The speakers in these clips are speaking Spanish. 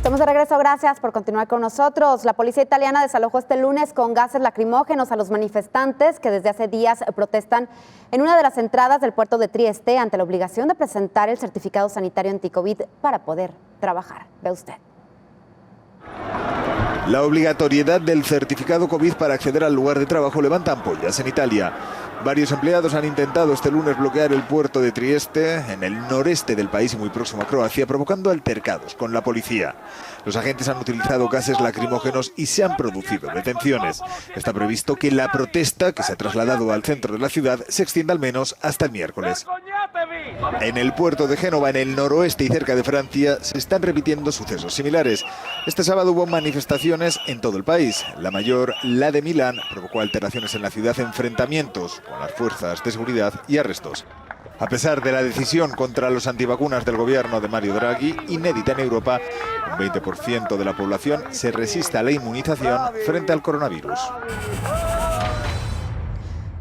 Estamos de regreso, gracias por continuar con nosotros. La policía italiana desalojó este lunes con gases lacrimógenos a los manifestantes que desde hace días protestan en una de las entradas del puerto de Trieste ante la obligación de presentar el certificado sanitario anti-COVID para poder trabajar. Ve usted. La obligatoriedad del certificado COVID para acceder al lugar de trabajo levanta ampollas en Italia. Varios empleados han intentado este lunes bloquear el puerto de Trieste, en el noreste del país y muy próximo a Croacia, provocando altercados con la policía. Los agentes han utilizado gases lacrimógenos y se han producido detenciones. Está previsto que la protesta, que se ha trasladado al centro de la ciudad, se extienda al menos hasta el miércoles. En el puerto de Génova, en el noroeste y cerca de Francia, se están repitiendo sucesos similares. Este sábado hubo manifestaciones en todo el país. La mayor, la de Milán, provocó alteraciones en la ciudad, enfrentamientos con las fuerzas de seguridad y arrestos. A pesar de la decisión contra los antivacunas del gobierno de Mario Draghi, inédita en Europa, un 20% de la población se resiste a la inmunización frente al coronavirus.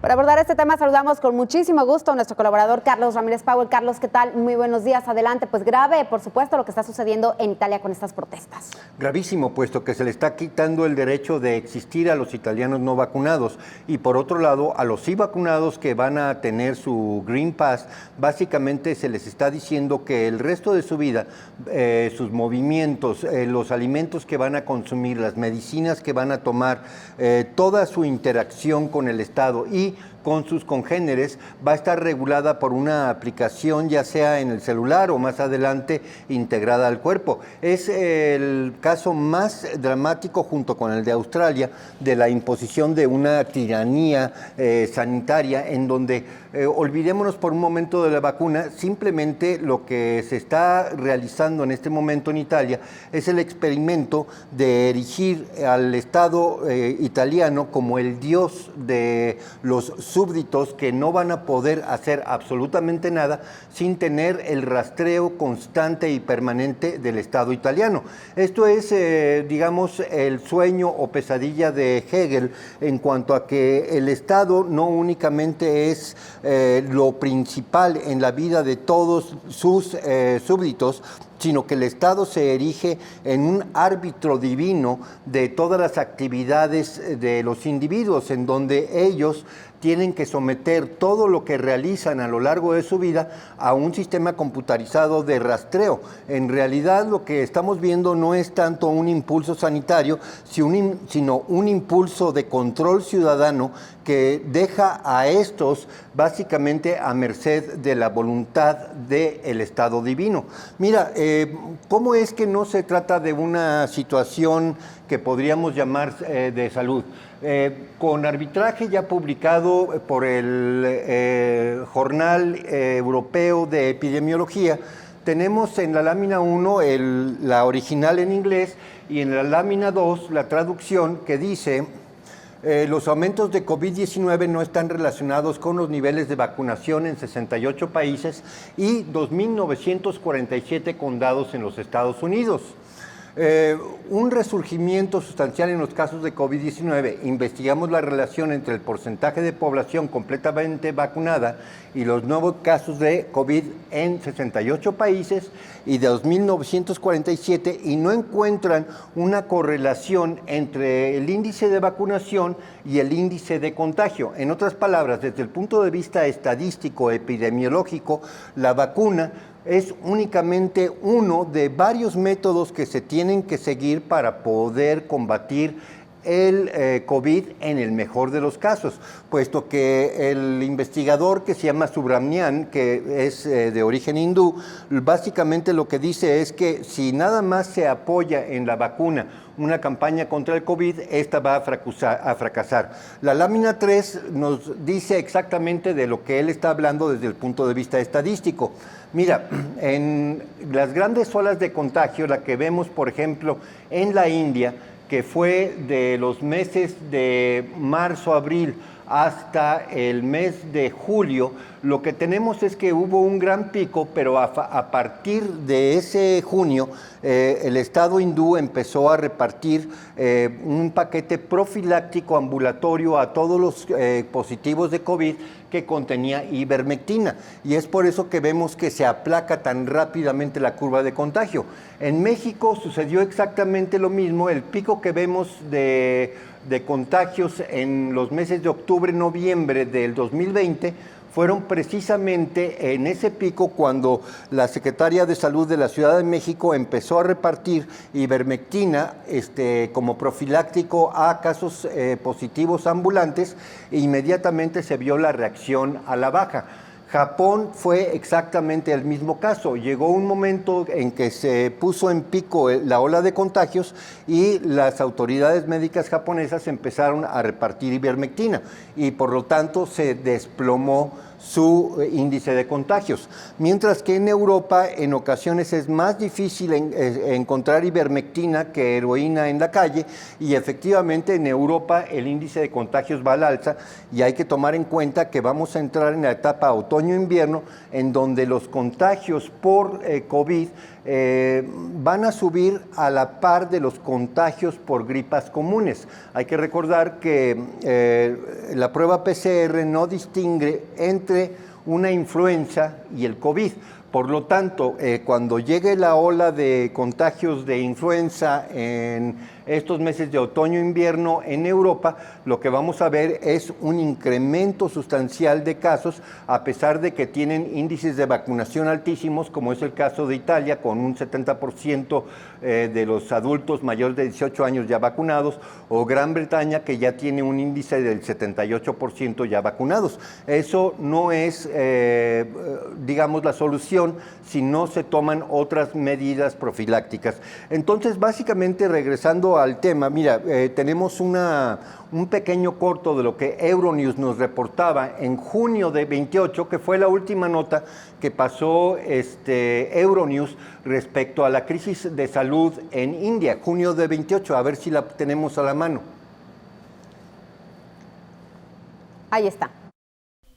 Para abordar este tema saludamos con muchísimo gusto a nuestro colaborador Carlos Ramírez Powell. Carlos, ¿qué tal? Muy buenos días, adelante. Pues grave, por supuesto, lo que está sucediendo en Italia con estas protestas. Gravísimo, puesto que se le está quitando el derecho de existir a los italianos no vacunados y por otro lado a los sí vacunados que van a tener su Green Pass, básicamente se les está diciendo que el resto de su vida, sus movimientos, los alimentos que van a consumir, las medicinas que van a tomar, toda su interacción con el Estado y con sus congéneres va a estar regulada por una aplicación, ya sea en el celular o más adelante integrada al cuerpo. Es el caso más dramático, junto con el de Australia, de la imposición de una tiranía sanitaria en donde, olvidémonos por un momento de la vacuna, simplemente lo que se está realizando en este momento en Italia es el experimento de erigir al Estado italiano como el dios de los súbditos que no van a poder hacer absolutamente nada sin tener el rastreo constante y permanente del Estado italiano. Esto es, digamos, el sueño o pesadilla de Hegel en cuanto a que el Estado no únicamente es lo principal en la vida de todos sus súbditos, sino que el Estado se erige en un árbitro divino de todas las actividades de los individuos, en donde ellos tienen que someter todo lo que realizan a lo largo de su vida a un sistema computarizado de rastreo. En realidad lo que estamos viendo no es tanto un impulso sanitario, sino un impulso de control ciudadano que deja a estos básicamente a merced de la voluntad del Estado divino. Mira, ¿cómo es que no se trata de una situación que podríamos llamar de salud? Con arbitraje ya publicado por el Jornal Europeo de Epidemiología, tenemos en la lámina 1 la original en inglés y en la lámina 2 la traducción que dice: los aumentos de COVID-19 no están relacionados con los niveles de vacunación en 68 países y 2.947 condados en los Estados Unidos. Un resurgimiento sustancial en los casos de COVID-19. Investigamos la relación entre el porcentaje de población completamente vacunada y los nuevos casos de COVID en 68 países y de 2.947 y no encuentran una correlación entre el índice de vacunación y el índice de contagio. En otras palabras, desde el punto de vista estadístico, epidemiológico, la vacuna es únicamente uno de varios métodos que se tienen que seguir para poder combatir el COVID en el mejor de los casos, puesto que el investigador que se llama Subramanian, que es de origen hindú, básicamente lo que dice es que si nada más se apoya en la vacuna una campaña contra el COVID, esta va a fracasar. La lámina 3 nos dice exactamente de lo que él está hablando desde el punto de vista estadístico. Mira, en las grandes olas de contagio, la que vemos, por ejemplo, en la India, que fue de los meses de marzo, abril hasta el mes de julio, Lo que tenemos es que hubo un gran pico, pero a partir de ese junio, el Estado hindú empezó a repartir un paquete profiláctico ambulatorio a todos los positivos de COVID que contenía ivermectina. Y es por eso que vemos que se aplaca tan rápidamente la curva de contagio. En México sucedió exactamente lo mismo. El pico que vemos de contagios en los meses de octubre, noviembre del 2020 fueron precisamente en ese pico cuando la Secretaría de Salud de la Ciudad de México empezó a repartir ivermectina como profiláctico a casos positivos ambulantes e inmediatamente se vio la reacción a la baja. Japón fue exactamente el mismo caso. Llegó un momento en que se puso en pico la ola de contagios y las autoridades médicas japonesas empezaron a repartir ivermectina y por lo tanto se desplomó su índice de contagios. Mientras que en Europa en ocasiones es más difícil encontrar ivermectina que heroína en la calle y efectivamente en Europa el índice de contagios va al alza y hay que tomar en cuenta que vamos a entrar en la etapa otoño-invierno en donde los contagios por COVID van a subir a la par de los contagios por gripas comunes. Hay que recordar que la prueba PCR no distingue entre una influenza y el COVID. Por lo tanto, cuando llegue la ola de contagios de influenza en estos meses de otoño-invierno en Europa, lo que vamos a ver es un incremento sustancial de casos, a pesar de que tienen índices de vacunación altísimos, como es el caso de Italia, con un 70% de los adultos mayores de 18 años ya vacunados, o Gran Bretaña, que ya tiene un índice del 78% ya vacunados. Eso no es, digamos, la solución si no se toman otras medidas profilácticas. Entonces, básicamente, regresando al tema, mira, tenemos un pequeño corto de lo que Euronews nos reportaba en junio de 28, que fue la última nota que pasó Euronews respecto a la crisis de salud en India, junio de 28, a ver si la tenemos a la mano. Ahí está.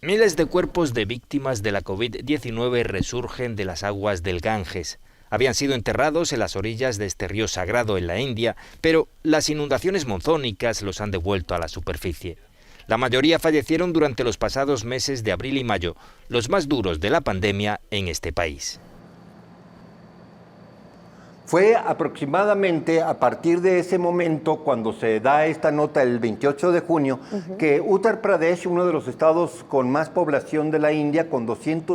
Miles de cuerpos de víctimas de la COVID-19 resurgen de las aguas del Ganges. Habían sido enterrados en las orillas de este río sagrado en la India, pero las inundaciones monzónicas los han devuelto a la superficie. La mayoría fallecieron durante los pasados meses de abril y mayo, los más duros de la pandemia en este país. Fue aproximadamente a partir de ese momento, cuando se da esta nota el 28 de junio, que Uttar Pradesh, uno de los estados con más población de la India, con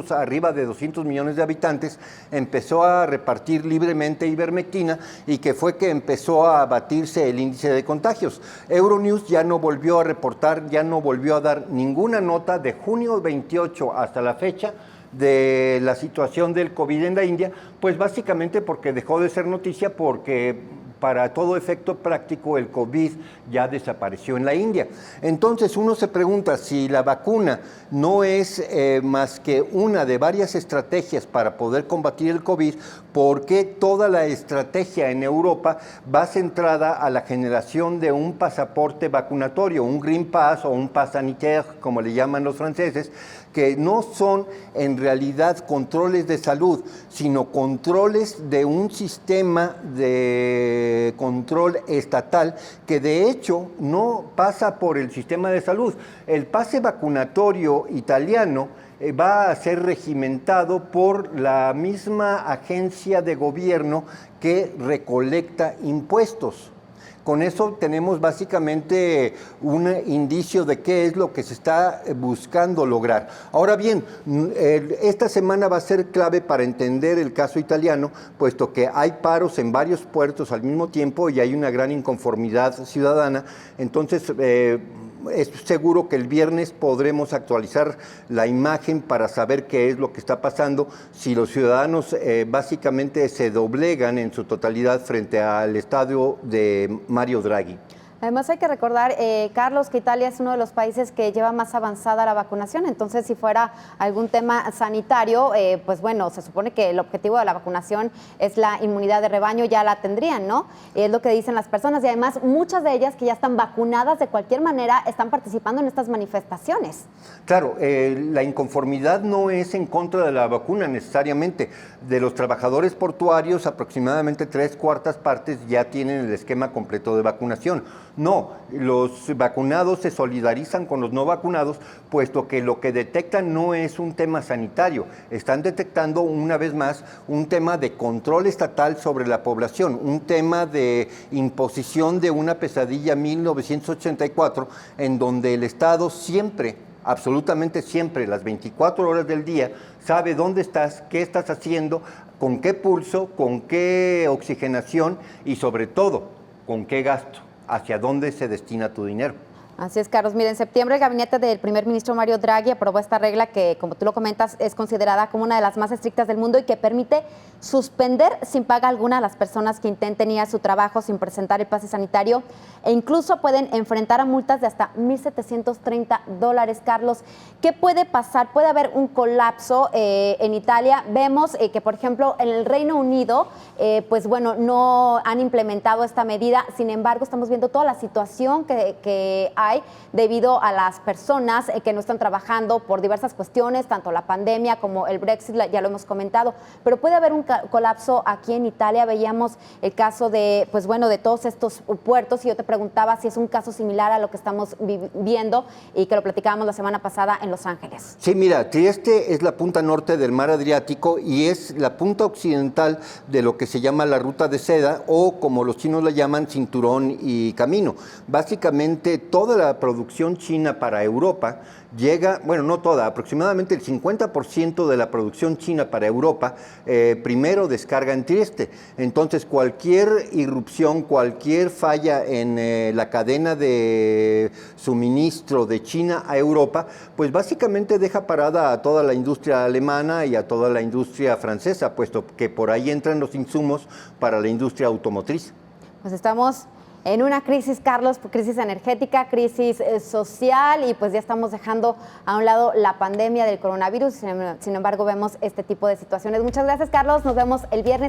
arriba de 200 millones de habitantes, empezó a repartir libremente ivermectina y que fue que empezó a abatirse el índice de contagios. Euronews ya no volvió a reportar, ya no volvió a dar ninguna nota de junio 28 hasta la fecha de la situación del COVID en la India, pues básicamente porque dejó de ser noticia, porque para todo efecto práctico el COVID ya desapareció en la India. Entonces uno se pregunta si la vacuna no es más que una de varias estrategias para poder combatir el COVID, ¿por qué toda la estrategia en Europa va centrada a la generación de un pasaporte vacunatorio, un Green Pass o un Pass Sanitaire, como le llaman los franceses, que no son en realidad controles de salud, sino controles de un sistema de control estatal que de hecho no pasa por el sistema de salud. El pase vacunatorio italiano va a ser regimentado por la misma agencia de gobierno que recolecta impuestos. Con eso tenemos básicamente un indicio de qué es lo que se está buscando lograr. Ahora bien, esta semana va a ser clave para entender el caso italiano, puesto que hay paros en varios puertos al mismo tiempo y hay una gran inconformidad ciudadana. Entonces, es seguro que el viernes podremos actualizar la imagen para saber qué es lo que está pasando, si los ciudadanos básicamente se doblegan en su totalidad frente al estadio de Mario Draghi. Además hay que recordar, Carlos, que Italia es uno de los países que lleva más avanzada la vacunación, entonces si fuera algún tema sanitario, pues bueno, se supone que el objetivo de la vacunación es la inmunidad de rebaño, ya la tendrían, ¿no? Es lo que dicen las personas y además muchas de ellas que ya están vacunadas de cualquier manera están participando en estas manifestaciones. Claro, la inconformidad no es en contra de la vacuna necesariamente. De los trabajadores portuarios, aproximadamente 3/4 partes ya tienen el esquema completo de vacunación. No, los vacunados se solidarizan con los no vacunados, puesto que lo que detectan no es un tema sanitario, están detectando una vez más un tema de control estatal sobre la población, un tema de imposición de una pesadilla 1984, en donde el Estado siempre, absolutamente siempre, las 24 horas del día, sabe dónde estás, qué estás haciendo, con qué pulso, con qué oxigenación y sobre todo, con qué gasto, hacia dónde se destina tu dinero. Así es, Carlos. Mira, en septiembre el gabinete del primer ministro Mario Draghi aprobó esta regla que, como tú lo comentas, es considerada como una de las más estrictas del mundo y que permite suspender sin paga alguna a las personas que intenten ir a su trabajo sin presentar el pase sanitario e incluso pueden enfrentar a multas de hasta $1,730, Carlos. ¿Qué puede pasar? Puede haber un colapso en Italia. Vemos que, por ejemplo, en el Reino Unido, pues bueno, no han implementado esta medida. Sin embargo, estamos viendo toda la situación que hay debido a las personas que no están trabajando por diversas cuestiones, tanto la pandemia como el Brexit, ya lo hemos comentado, pero puede haber un colapso aquí en Italia. Veíamos el caso de, pues bueno, de todos estos puertos y yo te preguntaba si es un caso similar a lo que estamos viendo y que lo platicábamos la semana pasada en Los Ángeles. Sí, mira, Trieste es la punta norte del mar Adriático y es la punta occidental de lo que se llama la Ruta de Seda o, como los chinos la llaman, Cinturón y Camino. Básicamente toda la producción china para Europa llega, bueno, no toda, aproximadamente el 50% de la producción china para Europa primero descarga en Trieste. Entonces, cualquier irrupción, cualquier falla en la cadena de suministro de China a Europa, pues básicamente deja parada a toda la industria alemana y a toda la industria francesa, puesto que por ahí entran los insumos para la industria automotriz. Pues estamos en una crisis, Carlos, crisis energética, crisis social y pues ya estamos dejando a un lado la pandemia del coronavirus. Sin embargo, vemos este tipo de situaciones. Muchas gracias, Carlos. Nos vemos el viernes.